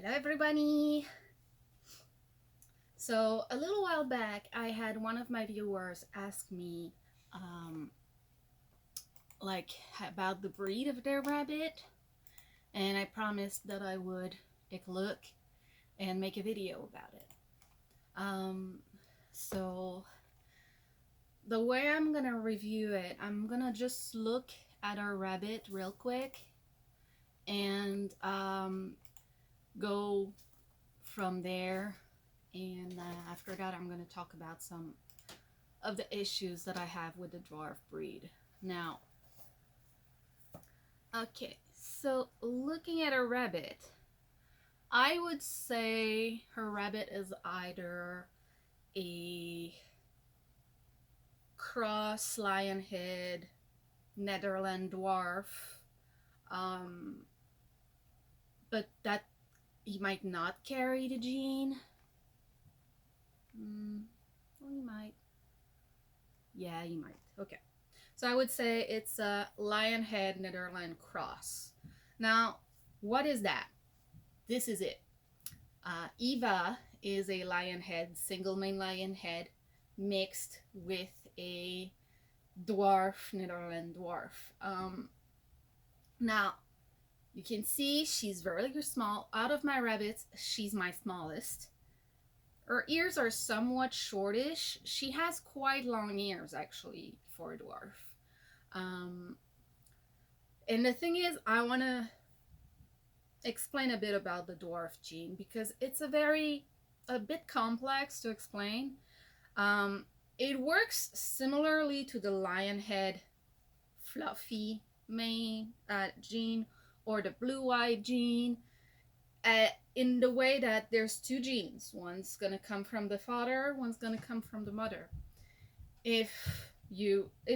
Hello everybody! So a little while back I had one of my viewers ask me like about the breed of their rabbit, and I promised that I would take a look and make a video about it. So the way I'm gonna review it, I'm gonna just look at our rabbit real quick and go from there. And after that, I'm going to talk about some of the issues that I have with the dwarf breed. Now, okay, so looking at a rabbit, I would say her rabbit is either a cross lion head Netherland dwarf, but that he might not carry the gene. Well, you might. Yeah, you might. Okay. So I would say it's a Lionhead Netherland cross. Now, what is that? This is it. Eva is a Lionhead, single mane Lionhead, mixed with a dwarf, Netherland dwarf. Now, you can see she's very small. Out of my rabbits, she's my smallest. Her ears are somewhat shortish. She has quite long ears, actually, for a dwarf. And the thing is, I want to explain a bit about the dwarf gene because it's a bit complex to explain. It works similarly to the lionhead fluffy mane gene or the blue-eyed gene, in the way that there's two genes. One's gonna come from the father, one's gonna come from the mother. If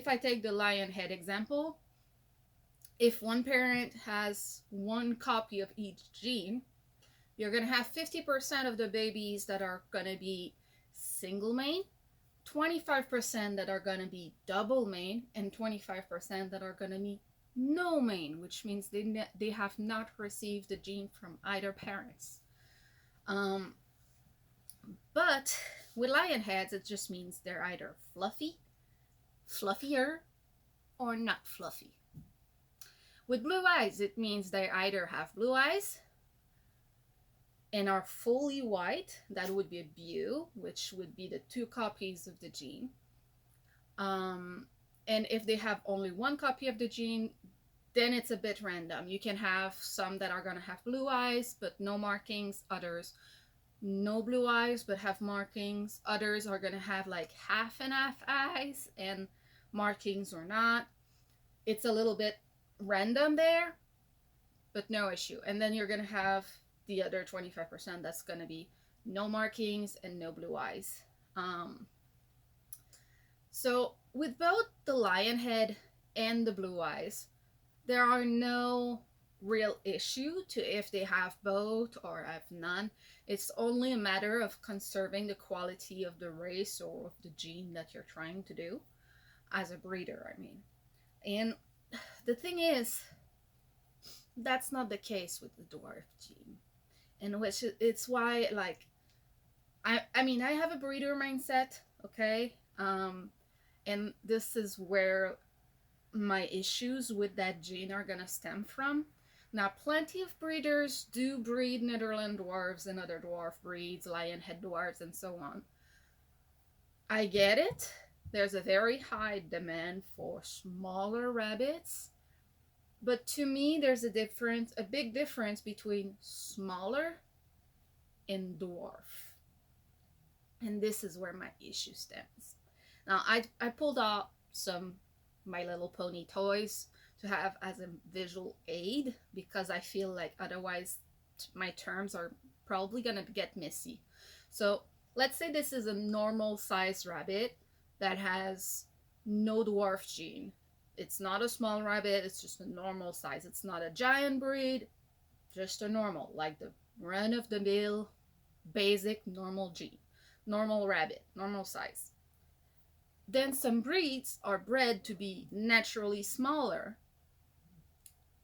I take the lionhead example, if one parent has one copy of each gene, you're gonna have 50% of the babies that are gonna be single mane, 25% that are gonna be double mane, and 25% that are gonna be no mane, which means they have not received the gene from either parents. But with lion heads, it just means they're either fluffy, fluffier, or not fluffy. With blue eyes, it means they either have blue eyes and are fully white. That would be a beau, which would be the two copies of the gene. And if they have only one copy of the gene, then it's a bit random. You can have some that are going to have blue eyes but no markings, others no blue eyes but have markings, others are going to have like half and half eyes and markings or not. It's a little bit random there, but no issue. And then you're going to have the other 25% that's going to be no markings and no blue eyes. So with both the lion head and the blue eyes, there are no real issue to if they have both or have none. It's only a matter of conserving the quality of the race or of the gene that you're trying to do as a breeder, I mean. And the thing is, that's not the case with the dwarf gene. And which it's why, like, I mean, I have a breeder mindset, okay? And this is where my issues with that gene are gonna stem from. Now, plenty of breeders do breed Netherland dwarves and other dwarf breeds, lionhead dwarves, and so on. I get it. There's a very high demand for smaller rabbits, but to me, there's a big difference between smaller and dwarf. And this is where my issue stems. Now, I pulled out some My Little Pony toys to have as a visual aid because I feel like otherwise my terms are probably gonna get messy. So let's say this is a normal size rabbit that has no dwarf gene. It's not a small rabbit, it's just a normal size. It's not a giant breed, just a normal, like the run of the mill, basic normal gene, normal rabbit, normal size. Then some breeds are bred to be naturally smaller.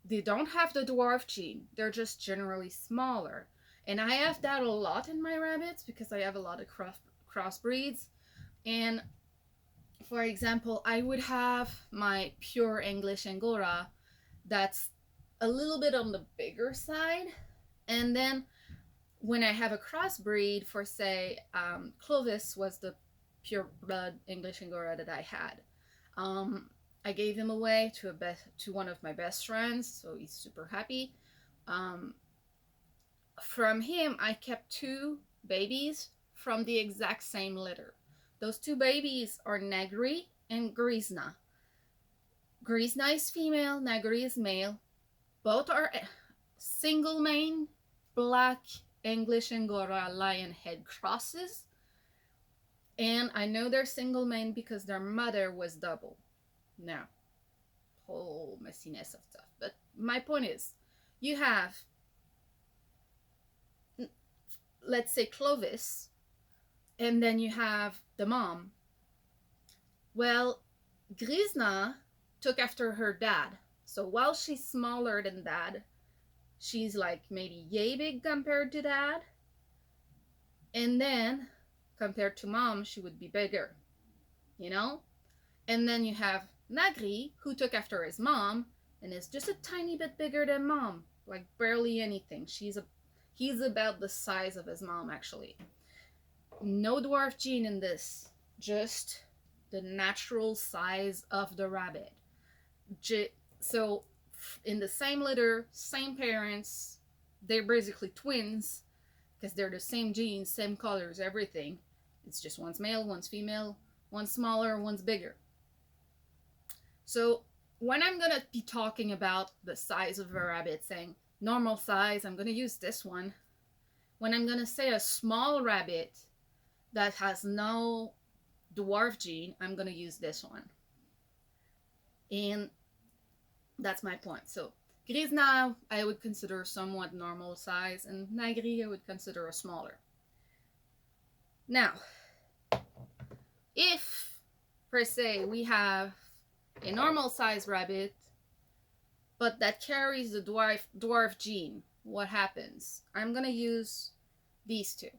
They don't have the dwarf gene, they're just generally smaller. And I have that a lot in my rabbits because I have a lot of crossbreeds. And for example, I would have my pure English Angora that's a little bit on the bigger side. And then when I have a crossbreed for, say, Clovis was the pure blood English Angora that I had. I gave him away to one of my best friends, so he's super happy. Um, from him, I kept two babies from the exact same litter. Those two babies are Negri and Grisna. Grisna is female, Negri is male. Both are single mane, black English Angora lion head crosses. And I know they're single mane because their mother was double. Now, whole messiness of stuff. But my point is, you have, let's say, Clovis, and then you have the mom. Well, Grisna took after her dad. So while she's smaller than dad, she's like maybe yay big compared to dad. And then compared to mom, she would be bigger, you know? And then you have Nagri, who took after his mom and is just a tiny bit bigger than mom, like barely anything. He's about the size of his mom, actually. No dwarf gene in this, just the natural size of the rabbit. So in the same litter, same parents, they're basically twins because they're the same genes, same colors, everything. It's just one's male, one's female, one's smaller, one's bigger. So when I'm going to be talking about the size of a rabbit, saying normal size, I'm going to use this one. When I'm going to say a small rabbit that has no dwarf gene, I'm going to use this one. And that's my point. So Grisna, I would consider somewhat normal size, and Nagri, I would consider a smaller. Now, if, per se, we have a normal size rabbit, but that carries the dwarf gene, what happens? I'm going to use these two.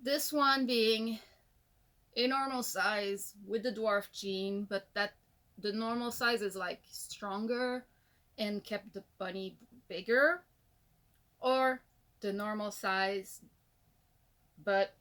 This one being a normal size with the dwarf gene, but that the normal size is like stronger and kept the bunny bigger, or the normal size but